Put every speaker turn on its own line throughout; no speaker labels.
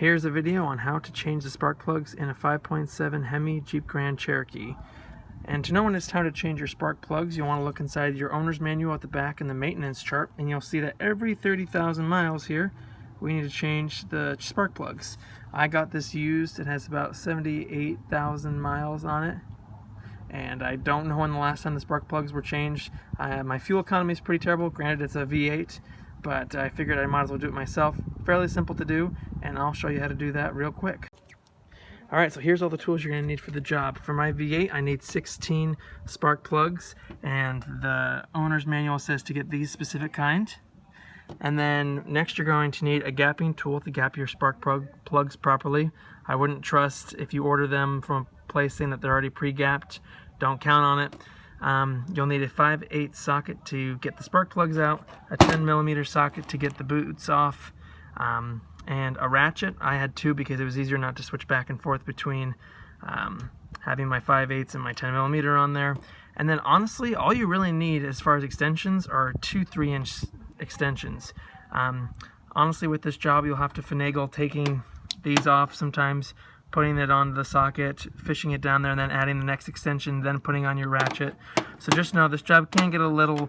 Here's a video on how to change the spark plugs in a 5.7 Hemi Jeep Grand Cherokee. And to know when it's time to change your spark plugs, you want to look inside your owner's manual at the back in the maintenance chart, and you'll see that every 30,000 miles here, we need to change the spark plugs. I got this used. It has about 78,000 miles on it. And I don't know when the last time the spark plugs were changed. My fuel economy is pretty terrible. Granted, it's a V8, but I figured I might as well do it myself. Fairly simple to do, and I'll show you how to do that real quick. Alright, so here's all the tools you're going to need for the job. For my V8, I need 16 spark plugs, and the owner's manual says to get these specific kind. And then next you're going to need a gapping tool to gap your spark plugs properly. I wouldn't trust if you order them from a place saying that they're already pre-gapped. Don't count on it. You'll need a 5/8 socket to get the spark plugs out, a 10mm socket to get the boots off, and a ratchet. I had two because it was easier not to switch back and forth between having my 5/8 and my 10mm on there. And then honestly, all you really need as far as extensions are 2 3-inch extensions. Honestly, with this job, you'll have to finagle taking these off sometimes, putting it on the socket, fishing it down there, and then adding the next extension, then putting on your ratchet. So just know this job can get a little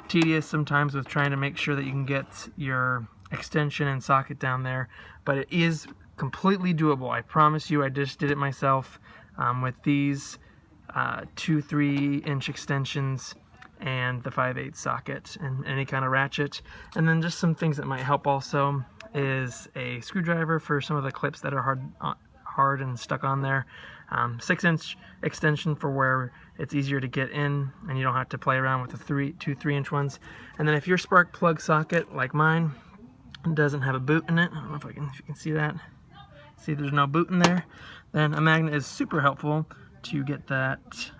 tedious sometimes with trying to make sure that you can get your extension and socket down there, but it is completely doable. I promise you, I just did it myself with these 2 3-inch extensions and the 5/8 socket and any kind of ratchet. And then just some things that might help also is a screwdriver for some of the clips that are hard and stuck on there, 6-inch extension for where it's easier to get in and you don't have to play around with the 2 3-inch ones. And then if your spark plug socket, like mine, doesn't have a boot in it, I don't know if you can see that, see there's no boot in there, then a magnet is super helpful to get that,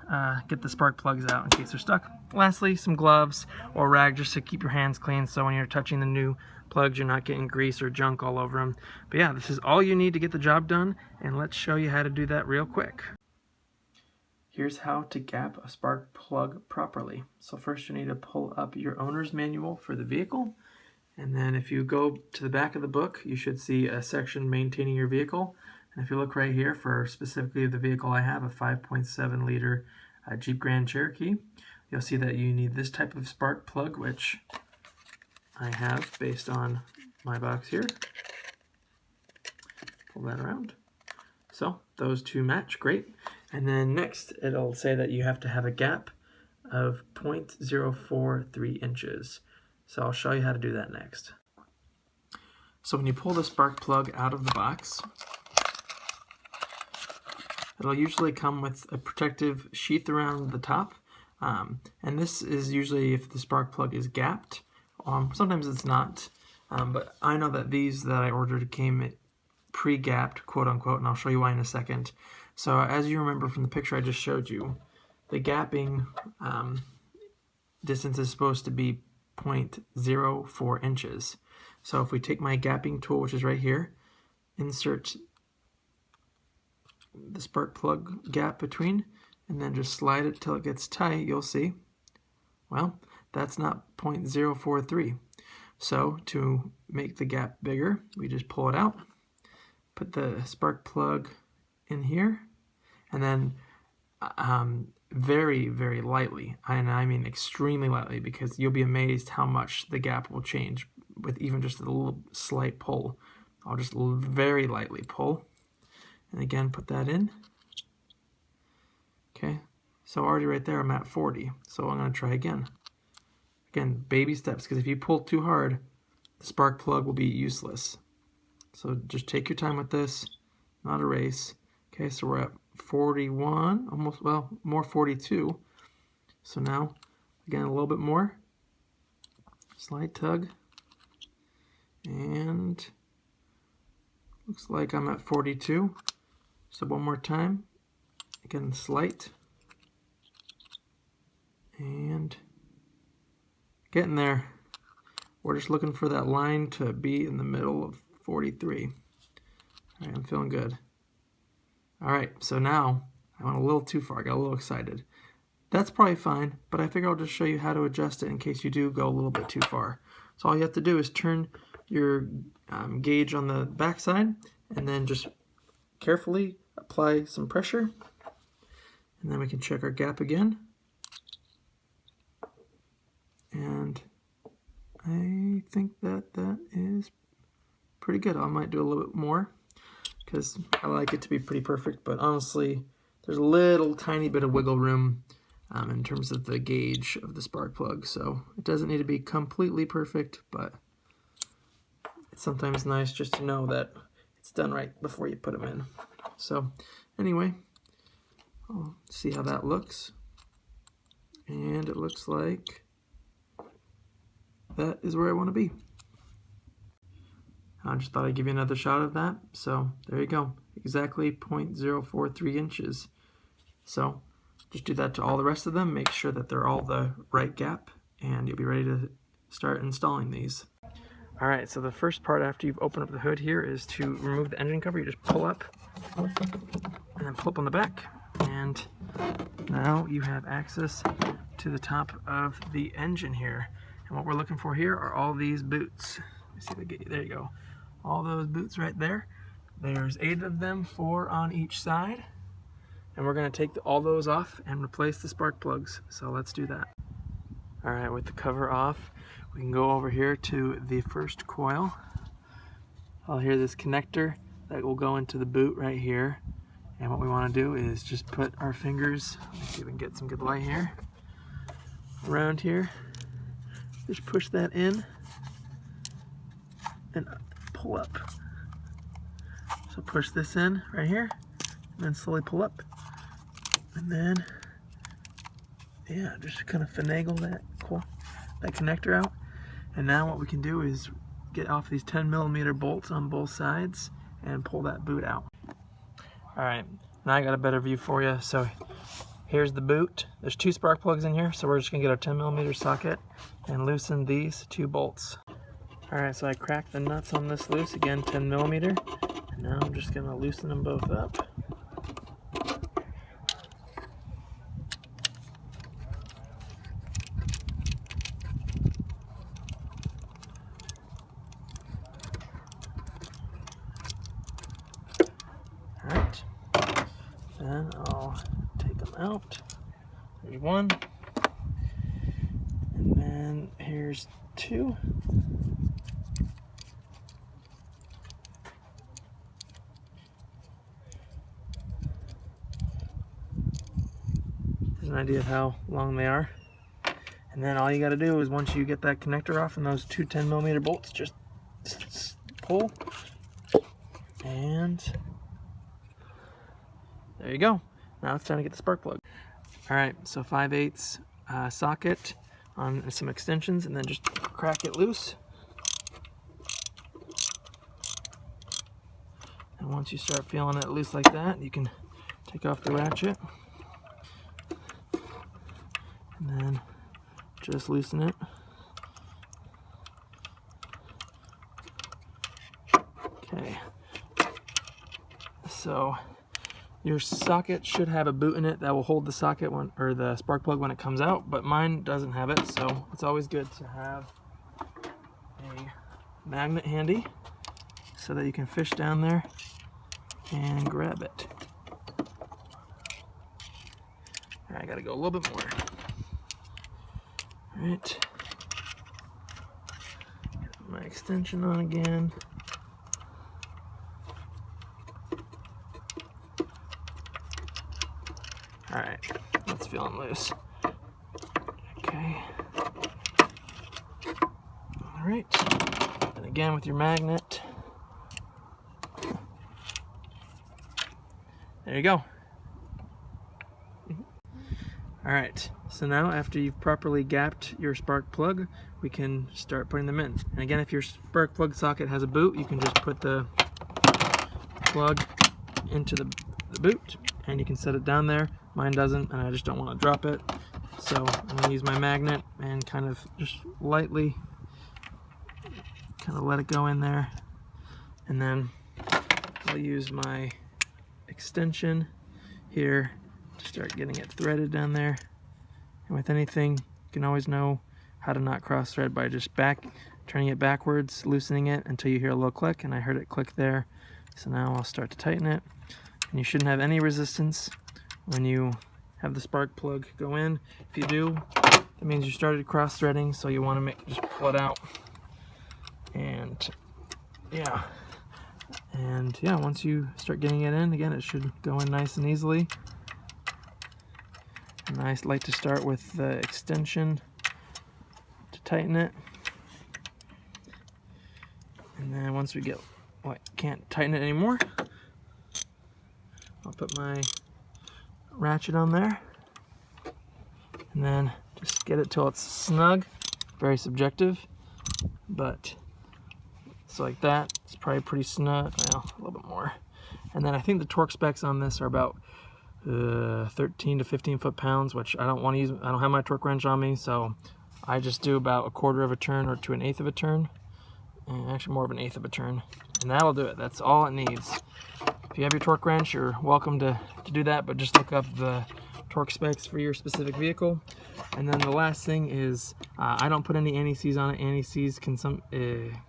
get the spark plugs out in case they're stuck. Lastly, some gloves or rag just to keep your hands clean, so when you're touching the new plugs you're not getting grease or junk all over them. But yeah, this is all you need to get the job done, and let's show you how to do that real quick. Here's how to gap a spark plug properly. So first you need to pull up your owner's manual for the vehicle, and then if you go to the back of the book you should see a section maintaining your vehicle. And if you look right here for specifically the vehicle I have, a 5.7 liter Jeep Grand Cherokee, you'll see that you need this type of spark plug, which I have based on my box here. Pull that around. So those two match, great. And then next it'll say that you have to have a gap of 0.043 inches. So I'll show you how to do that next. So when you pull the spark plug out of the box, it'll usually come with a protective sheath around the top. And this is usually if the spark plug is gapped. Sometimes it's not, but I know that these that I ordered came pre-gapped, quote unquote, and I'll show you why in a second. So as you remember from the picture I just showed you, the gapping distance is supposed to be 0.04 inches. So if we take my gapping tool, which is right here, insert the spark plug gap between, and then just slide it till it gets tight, you'll see, well, that's not 0.043. So to make the gap bigger, we just pull it out, put the spark plug in here, and then very, very lightly, and I mean extremely lightly, because you'll be amazed how much the gap will change with even just a little slight pull. I'll just very lightly pull, and again put that in. Okay, so already right there I'm at 40, so I'm going to try again. Again, baby steps, because if you pull too hard, the spark plug will be useless. So just take your time with this, not a race. Okay, so we're at 41, almost, well, more 42. So now, again, a little bit more. Slight tug. And looks like I'm at 42. So one more time. Again, slight. And getting there. We're just looking for that line to be in the middle of 43. All right, I'm feeling good. All right, so now I went a little too far. I got a little excited. That's probably fine, but I figure I'll just show you how to adjust it in case you do go a little bit too far. So all you have to do is turn your gauge on the back side, and then just carefully apply some pressure, and then we can check our gap again. And I think that is pretty good. I might do a little bit more because I like it to be pretty perfect, but honestly there's a little tiny bit of wiggle room in terms of the gauge of the spark plug, so it doesn't need to be completely perfect, but it's sometimes nice just to know that it's done right before you put them in. So anyway, I'll see how that looks, and it looks like that is where I want to be. I just thought I'd give you another shot of that. So there you go, exactly 0.043 inches. So just do that to all the rest of them, make sure that they're all the right gap, and you'll be ready to start installing these. Alright, so the first part after you've opened up the hood here is to remove the engine cover. You just pull up and then pull up on the back, and now you have access to the top of the engine here. And what we're looking for here are all these boots. Let me see if I get you. There you go. All those boots right there. There's 8 of them, 4 on each side. And we're going to take all those off and replace the spark plugs. So let's do that. Alright, with the cover off, we can go over here to the first coil. I'll hear this connector that will go into the boot right here. And what we want to do is just put our fingers, let me see if we can get some good light here, around here. Just push that in and pull up. So push this in right here, and then slowly pull up. And then, yeah, just kind of finagle that connector out. And now what we can do is get off these 10mm bolts on both sides and pull that boot out. Alright, now I got a better view for you. So here's the boot. There's 2 spark plugs in here, so we're just going to get our 10mm socket and loosen these 2 bolts. Alright, so I cracked the nuts on this loose, again 10mm, and now I'm just going to loosen them both up. Alright, then I'll take them out. There's 1, and then here's 2. There's an idea of how long they are. And then all you got to do is, once you get that connector off and those 2 10mm bolts, just pull, and there you go. Now it's time to get the spark plug. Alright, so 5/8 socket on some extensions, and then just crack it loose. And once you start feeling it loose like that, you can take off the ratchet and then just loosen it. Okay, so your socket should have a boot in it that will hold the socket or the spark plug when it comes out, but mine doesn't have it, so it's always good to have a magnet handy so that you can fish down there and grab it. Alright, I gotta go a little bit more. Alright, get my extension on again. Alright, that's feeling loose. Okay. Alright, and again with your magnet. There you go. Alright, so now after you've properly gapped your spark plug, we can start putting them in. And again, if your spark plug socket has a boot, you can just put the plug into the boot, and you can set it down there. Mine doesn't, and I just don't want to drop it. So I'm going to use my magnet and kind of just lightly kind of let it go in there. And then I'll use my extension here to start getting it threaded down there. And with anything, you can always know how to not cross thread by just turning it backwards, loosening it until you hear a little click, and I heard it click there. So now I'll start to tighten it. And you shouldn't have any resistance when you have the spark plug go in. If you do, that means you started cross-threading, so you want to just pull it out. And yeah, once you start getting it in, again, it should go in nice and easily. And I like to start with the extension to tighten it. And then once we get, can't tighten it anymore, I'll put my ratchet on there. And then just get it till it's snug. Very subjective, but so like that, it's probably pretty snug. Well, a little bit more. And then I think the torque specs on this are about 13 to 15 foot-pounds, which I don't want to use. I don't have my torque wrench on me, so I just do about 1/4 of a turn or to 1/8 of a turn, and actually more of 1/8 of a turn, and that'll do it. That's all it needs. If you have your torque wrench, you're welcome to do that, but just look up the torque specs for your specific vehicle. And then the last thing is, I don't put any anti-seize on it. Anti-seize can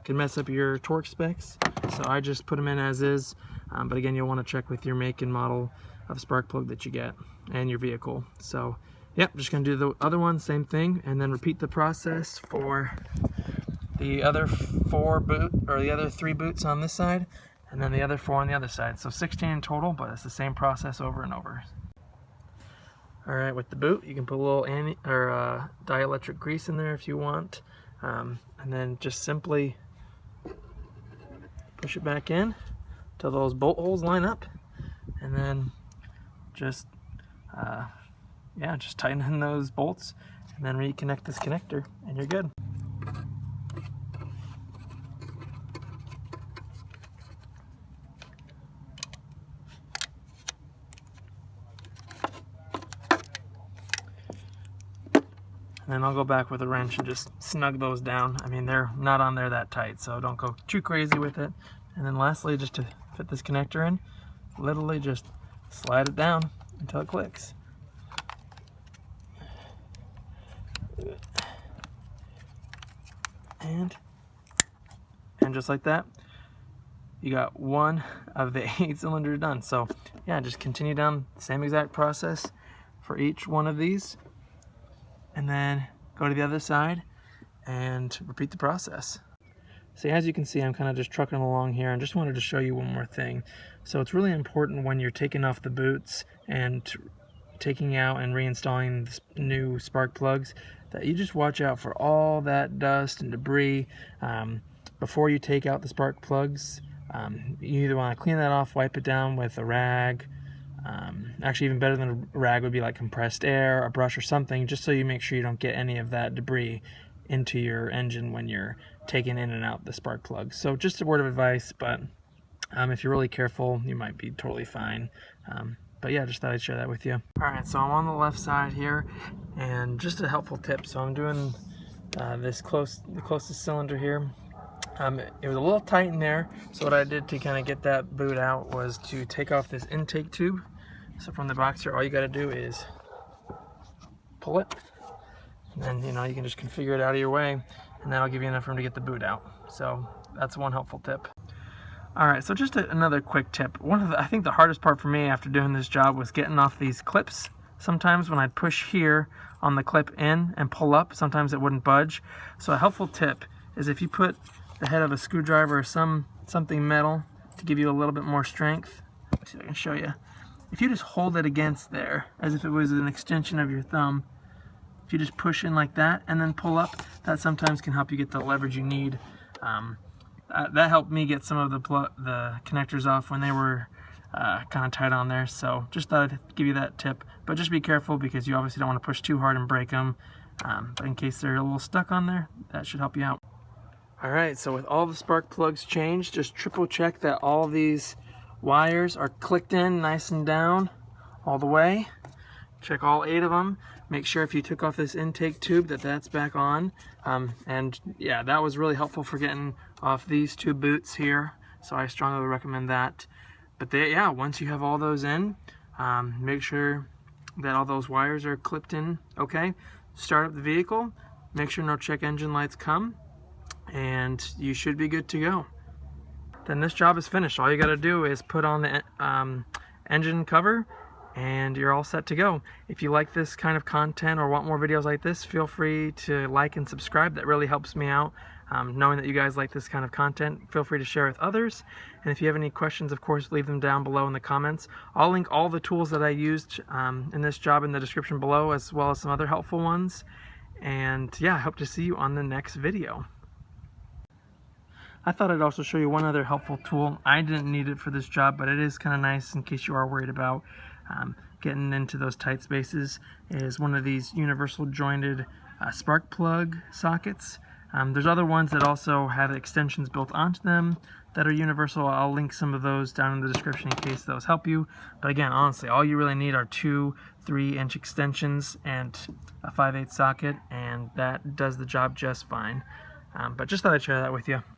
mess up your torque specs, so I just put them in as is. But again, you'll want to check with your make and model of spark plug that you get and your vehicle. So yep, just gonna do the other one, same thing, and then repeat the process for the other 3 boots on this side, and then the other 4 on the other side. So 16 in total, but it's the same process over and over. All right, with the boot, you can put a little dielectric grease in there if you want, and then just simply push it back in till those bolt holes line up, and then just tighten in those bolts, and then reconnect this connector, and you're good. And then I'll go back with a wrench and just snug those down. I mean, they're not on there that tight, so don't go too crazy with it. And then lastly, just to fit this connector in, literally just slide it down until it clicks. And just like that, you got one of the 8 cylinders done. So yeah, just continue down the same exact process for each one of these, and then go to the other side and repeat the process. So as you can see, I'm kind of just trucking along here, and just wanted to show you one more thing. So it's really important when you're taking off the boots and taking out and reinstalling new spark plugs that you just watch out for all that dust and debris before you take out the spark plugs. You either want to clean that off, wipe it down with a rag. Actually, even better than a rag would be like compressed air, a brush or something, just so you make sure you don't get any of that debris into your engine when you're taking in and out the spark plugs. So just a word of advice, but if you're really careful, you might be totally fine. But yeah, just thought I'd share that with you. Alright, so I'm on the left side here, and just a helpful tip. So I'm doing the closest cylinder here. It was a little tight in there, so what I did to kind of get that boot out was to take off this intake tube. So from the box here, all you got to do is pull it, and then you can just configure it out of your way, and that'll give you enough room to get the boot out. So that's one helpful tip. Alright, so just another quick tip. I think the hardest part for me after doing this job was getting off these clips. Sometimes when I'd push here on the clip in and pull up, sometimes it wouldn't budge. So a helpful tip is if you put the head of a screwdriver or something metal to give you a little bit more strength. Let's see if I can show you. If you just hold it against there as if it was an extension of your thumb, if you just push in like that and then pull up, that sometimes can help you get the leverage you need. That helped me get some of the connectors off when they were kind of tight on there. So just thought I'd give you that tip. But just be careful, because you obviously don't want to push too hard and break them. But in case they're a little stuck on there, that should help you out. Alright, so with all the spark plugs changed, just triple check that all these wires are clicked in nice and down all the way. Check all 8 of them. Make sure if you took off this intake tube that's back on. And yeah, that was really helpful for getting off these 2 boots here. So I strongly recommend that. But once you have all those in, make sure that all those wires are clipped in okay. Start up the vehicle. Make sure no check engine lights come. and you should be good to go. Then this job is finished. All you got to do is put on the engine cover and you're all set to go. If you like this kind of content or want more videos like this, feel free to like and subscribe. That really helps me out. Knowing that you guys like this kind of content, feel free to share with others. And if you have any questions, of course, leave them down below in the comments. I'll link all the tools that I used in this job in the description below, as well as some other helpful ones. And yeah, I hope to see you on the next video. I thought I'd also show you one other helpful tool. I didn't need it for this job, but it is kind of nice in case you are worried about getting into those tight spaces. It is one of these universal jointed spark plug sockets. There's other ones that also have extensions built onto them that are universal. I'll link some of those down in the description in case those help you. But again, honestly, all you really need are 2 3-inch extensions and a 5/8 socket, and that does the job just fine. But just thought I'd share that with you.